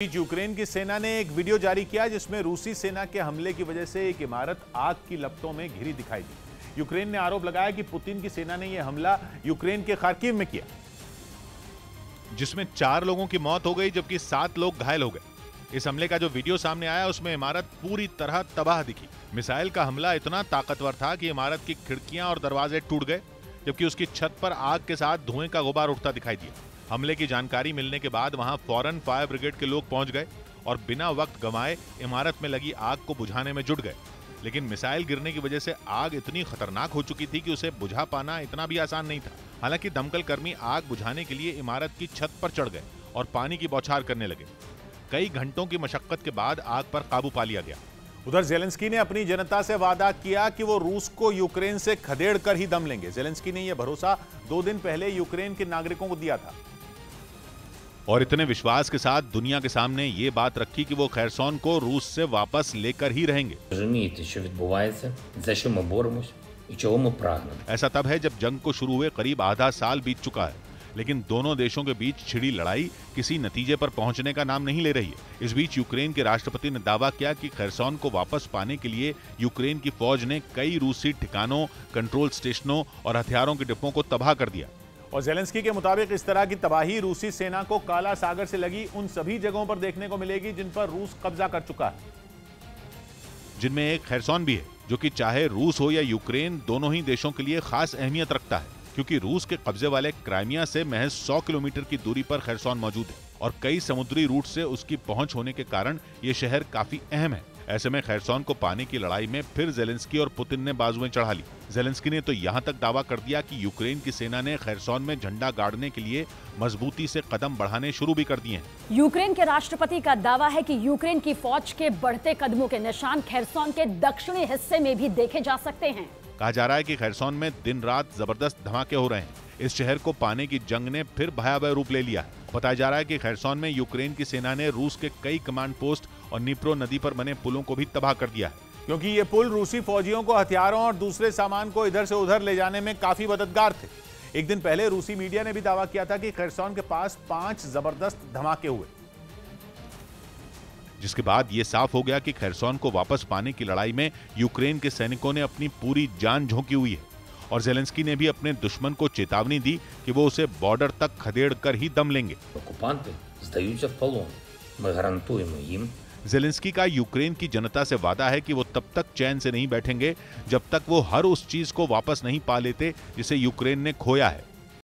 Ukraine की सेना ने एक वीडियो जारी किया जिसमें रूसी सेना के हमले की वजह से एक इमारत आग की लपटों में घिरी दिखाई दी। यूक्रेन ने आरोप लगाया कि पुतिन की सेना ने यह हमला यूक्रेन के खार्किव में किया, जिसमें 4 लोगों की मौत हो गई जबकि 7 लोग घायल हो गए। इस हमले का जो वीडियो सामने आया उसमें इमारत पूरी तरह तबाह दिखी। मिसाइल का हमला इतना ताकतवर था कि इमारत की खिड़कियां और दरवाजे टूट गए, जबकि उसकी छत पर आग के साथ धुएं का गुबार उठता दिखाई दिया। हमले की जानकारी मिलने के बाद वहां फौरन फायर ब्रिगेड के लोग पहुंच गए और बिना वक्त गंवाए इमारत में लगी आग को बुझाने में जुट गए। लेकिन मिसाइल गिरने की वजह से आग इतनी खतरनाक हो चुकी थी कि उसे बुझा पाना इतना भी आसान नहीं था। हालांकि दमकल कर्मी आग बुझाने के लिए इमारत की छत पर चढ़ गए और पानी की बौछार करने लगे। कई घंटों की मशक्कत के बाद आग पर काबू पा लिया गया। उधर जेलेंस्की ने अपनी जनता से वादा किया कि वो रूस को यूक्रेन से खदेड़ कर ही दम लेंगे। जेलेंस्की ने यह भरोसा 2 दिन पहले यूक्रेन के नागरिकों को दिया था और इतने विश्वास के साथ दुनिया के सामने ये बात रखी कि वो खैरसोन को रूस से वापस लेकर ही रहेंगे। ऐसा तब है जब जंग को शुरू हुए करीब आधा साल बीत चुका है, लेकिन दोनों देशों के बीच छिड़ी लड़ाई किसी नतीजे पर पहुंचने का नाम नहीं ले रही है। इस बीच यूक्रेन के राष्ट्रपति ने दावा किया कि खैरसोन को वापस पाने के लिए यूक्रेन की फौज ने कई रूसी ठिकानों, कंट्रोल स्टेशनों और हथियारों के डिपों को तबाह कर दिया। और जेलेंस्की के मुताबिक इस तरह की तबाही रूसी सेना को काला सागर से लगी उन सभी जगहों पर देखने को मिलेगी जिन पर रूस कब्जा कर चुका है, जिनमें एक खैरसोन भी है, जो कि चाहे रूस हो या यूक्रेन दोनों ही देशों के लिए खास अहमियत रखता है, क्योंकि रूस के कब्जे वाले क्राइमिया से महज 100 किलोमीटर की दूरी पर खैरसोन मौजूद है और कई समुद्री रूट से उसकी पहुंच होने के कारण ये शहर काफी अहम है। ऐसे में खैरसोन को पाने की लड़ाई में फिर जेलेंस्की और पुतिन ने बाजुएं चढ़ा ली। जेलेंस्की ने तो यहां तक दावा कर दिया कि यूक्रेन की सेना ने खैरसोन में झंडा गाड़ने के लिए मजबूती से कदम बढ़ाने शुरू भी कर दिए हैं। यूक्रेन के राष्ट्रपति का दावा है कि यूक्रेन की फौज के बढ़ते कदमों के निशान खैरसोन के दक्षिणी हिस्से में भी देखे जा सकते हैं। कहा जा रहा है कि खैरसोन में दिन रात जबरदस्त धमाके हो रहे हैं। इस शहर को पाने की जंग ने फिर भयावह रूप ले लिया है। बताया जा रहा है कि खैरसोन में यूक्रेन की सेना ने रूस के कई कमांड पोस्ट और निप्रो नदी पर बने पुलों को भी तबाह कर दिया है, क्योंकि ये पुल रूसी फौजियों को हथियारों और दूसरे सामान को इधर से उधर ले जाने में काफी मददगार थे। एक दिन पहले रूसी मीडिया ने भी दावा किया था कि खैरसोन के पास 5 जबरदस्त धमाके हुए, जिसके बाद ये साफ हो गया कि खैरसोन को वापस पाने की लड़ाई में यूक्रेन के सैनिकों ने अपनी पूरी जान झोंकी हुई है। और जेलेंस्की ने भी अपने दुश्मन को चेतावनी दी कि वो उसे बॉर्डर तक खदेड़ कर ही दम लेंगे। जेलेंस्की का यूक्रेन की जनता से वादा है कि वो तब तक चैन से नहीं बैठेंगे जब तक वो हर उस चीज को वापस नहीं पा लेते जिसे यूक्रेन ने खोया है।